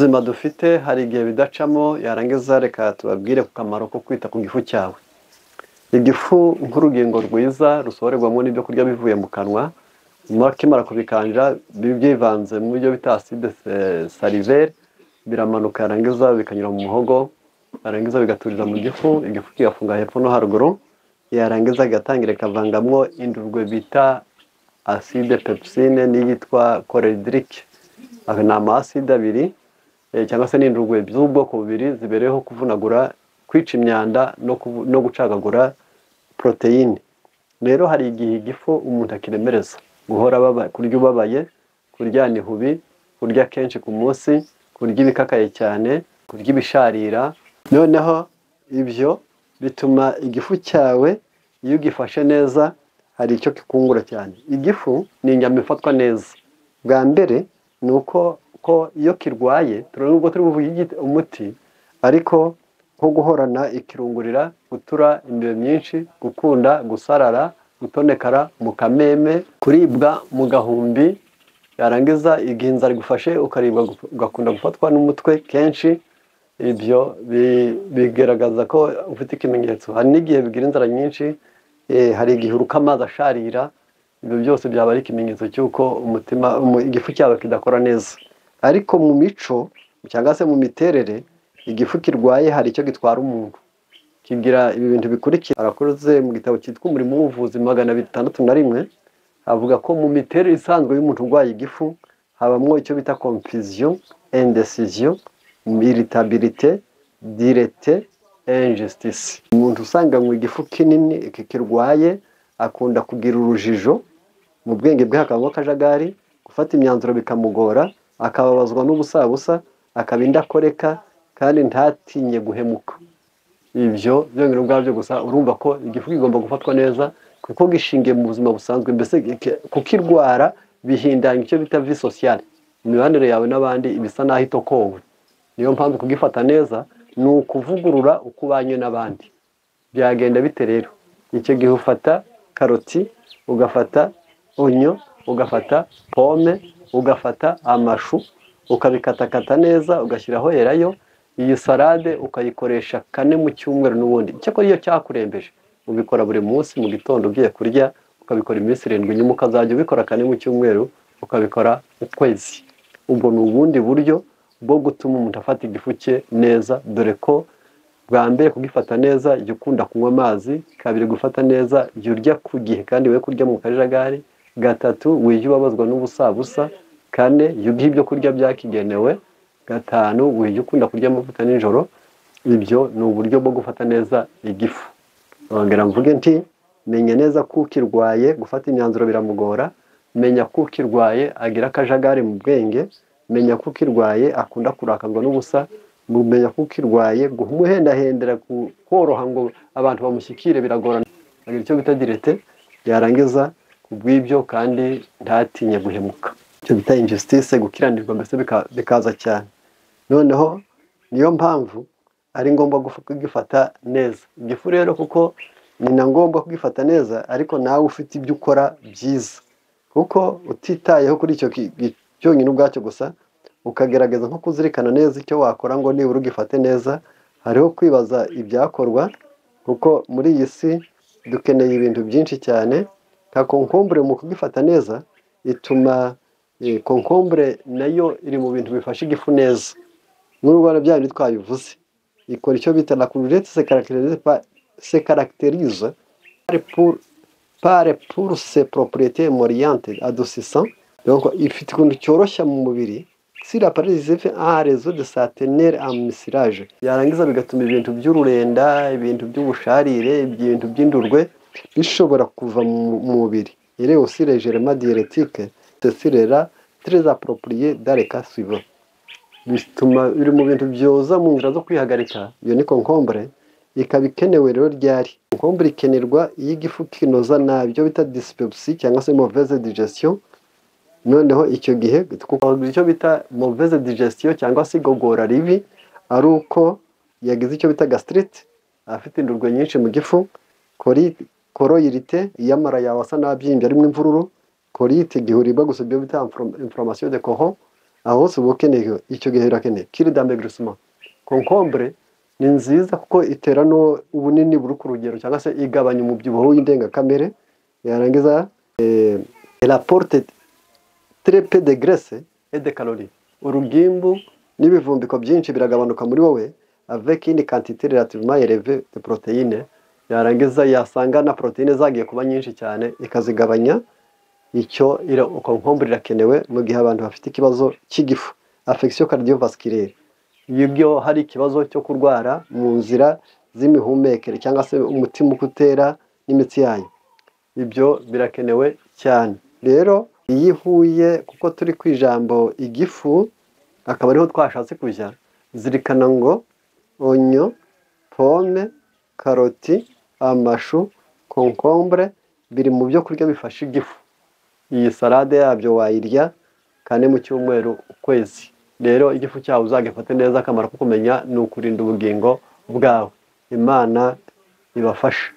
buzima dufite hari igihe bidacamo, yarangiza reka tubabwire ku kamaro ko kwita ku gifu cyawe. Igifu nk'urugingo rwiza rusohorerwamo n'ibyo kurya bivuye mu kanwa, kimara kubikanja byivanze mu byo bita acide salivaire, biramanuka yarangiza bikanyura mu muhogo, yarangiza bigaturira mu gifu, igifu kigafunga hepfo no haruguru, yarangiza igatangira ikavangamwo indurwe bita acide pepsine n'iyitwa choledrique. Ni amaside abiri cyangwa se n'indurwe z'ubwoko bubiri zibereyeho kuvunagura, kwica imyanda no gucagagura proteine. Rero hari igihe igifu umuntu akiremereza, guhora kurya ubabaye, kuryana ihubi, kurya kenshi ku munsi, kurya ibikakaye cyane, kurya ibisharira. Noneho ibyo bituma igifu cyawe iyo ugifashe neza hari icyo kikungura cyane. Igifu ni inyama ifatwa neza. Bwa mbere ni uko iyo kirwaye, nubwo turi buvuge umuti, ariko nko guhorana ikirungurira, gutura imibiri myinshi, gukunda gusarara, gutonekara mu kameme, kuribwa mu gahumbi, yarangiza igihe inzara igufashe ukaribwa ugakunda gufatwa n'umutwe kenshi, ibyo bigaragaza ko ufite ikimenyetso. Hari n'igihe bigira inzara nyinshi, hari igihe uruka amazi asharira, ibyo byose byaba ari ikimenyetso cy'uko igifu cyawe kidakora neza. Ariko mu mico cyangwa se mu miterere, igifu kirwaye hari icyo gitwara umuntu, kigira ibi bintu bikurikira. Arakoze mu gitabo cyitwa Umurimo w'Ubuvuzi 661, avuga ko mu miterere isanzwe y'umuntu urwaye igifu habamo icyo bita confusion, indecision, irritabilité, diarrhée, injustice. Umuntu usanga mu igifu kinini kirwaye akunda kugira urujijo, mu bwenge bwe hakabamo akajagari, gufata imyanzuro bikamugora, akababazwa n'ubusabusa, akaba indakoreka kandi ntatinye guhemuka. Ibyo byonyine ubwabyo gusa urumva ko igifu kigomba gufatwa neza, kuko gishingiye mu buzima busanzwe. Mbese kukirwara bihindanya icyo bita vie sociale, imibanire yawe n'abandi ibisa naho itokowe. Niyo mpamvu kugifata neza ni ukuvugurura uko ubanye n'abandi. Byagenda bite rero? Icyo gihe ufata karoti, ugafata onyo, ugafata pome, ugafata amashu, ukabikatakata neza, ugashyiraho erayo. Iyi salade ukayikoresha 4 mu cyumweru n'ubundi. Cyakora iyo cyakurembeje ubikora buri munsi mu gitondo ugiye kurya, ukabikora iminsi 7, nyuma ukazajya ubikora 4 mu cyumweru, ukabikora ukwezi. Ubwo ni ubundi buryo bwo gutuma umuntu afata igifu cye neza, dore ko bwa mbere kugifata neza jya ukunda kunywa amazi, kabiri gufata neza jya urya ku gihe kandi we kurya mu kajagari, gatatu wijya ubabazwa n'ubusabusa, kane jya ugiha ibyo kurya byakigenewe, gatanu wijya ukunda kurya amavuta nijoro. Ibyo ni uburyo bwo gufata neza igifu. Nongera mvuge nti, menya neza ko ukirwaye gufata imyanzuro biramugora, menya ko ukirwaye agira akajagari mu bwenge, menya ko ukirwaye akunda kurakazwa n'ubusa, mumenya ko ukirwaye guhumuhendahendera, koroha ngo abantu bamushyikire biragorana, agira icyo bita diarrhée, yarangiza kubw'ibyo kandi ntatinye guhemuka, icyo bita injustice, gukiranirwa mbese bikaza cyane. Noneho niyo mpamvu ari ngombwa kugifata neza igifu rero, kuko ni na ngombwa kugifata neza, ariko nawe ufite ibyo ukora byiza, kuko utitayeho kuri icyo cyonyine ubwacyo gusa, ukagerageza nko kuzirikana neza icyo wakora ngo nibura ugifate neza. Hariho kwibaza ibyakorwa, kuko muri iyi si dukeneye ibintu byinshi cyane. Nka concombre mu kugifata neza ituma concombre nayo iri mu bintu bifasha igifu neza. N'urwara bya bindi twabivuze, ikora icyo bita la courgette se caractérise pour ses propriétés émollientes adoucissant. Donc ifite ikintu cyoroshya mu mubiri, si la parasize a réseau de sa teneur en mucilage, yarangiza bigatuma ibintu by'ururenda, ibintu by'ubusharire, ibintu by'indurwe bishobora kuva mu mubiri. Il est aussi légèrement diurétique, c'est très approprié dans les cas suivants. Bituma biri mu bintu byoza mu nzira zo kwihagarika. Iyo ni concombre, ikaba ikenewe rero ryari. Concombre ikenerwa iyo igifu kinoza nabi, byo bita dyspepsie cyangwa se mauvaise digestion. Noneho icyo gihe icyo bita mauvaise digestion cyangwa se igogora ribi, ari uko yagize icyo bita gastrite, afite indurwe nyinshi mu gifu, coroïdite, iyamara yawe asa n'abyimbye arimo imvururu, colite igihe uribwa gusa, ibyo bita inflammation de colon, aho hose uba ukeneye icyo gihe irakeneye kiri d'amaigrissement. Concombre ni nziza kuko itera no ubunini buri ku rugero cyangwa se igabanya umubyibuho w'indengakamere, yarangiza elle apporte très peu de graisse et de calories. Urugimbu n'ibivumbiko byinshi biragabanuka muri wowe avec une quantité relativement élevée de protéines, yarangiza yasanga na protéines zagiye kuba nyinshi cyane ikazigabanya. Icyo concombre irakenewe mu gihe abantu bafite ikibazo cy'igifu, affection cardiovasculaire, ibyo hari ikibazo cyo kurwara mu nzira z'imihumekere cyangwa se umutima ukutera n'imitsi yayo, ibyo birakenewe cyane. Rero iyo ihuye, kuko turi ku ijambo igifu akaba ariho twashatse kujya, zirikana ngo onyo, pome, karoti, amashu, concombre biri mu byo kurya bifasha igifu. Iyi salade yabyo wayirya kane mu cyumweru ukwezi. Rero igifu cyawe uzagifate neza. Akamaro ko kumenya ni ukurinda ubugingo bwawe. Imana ibafashe.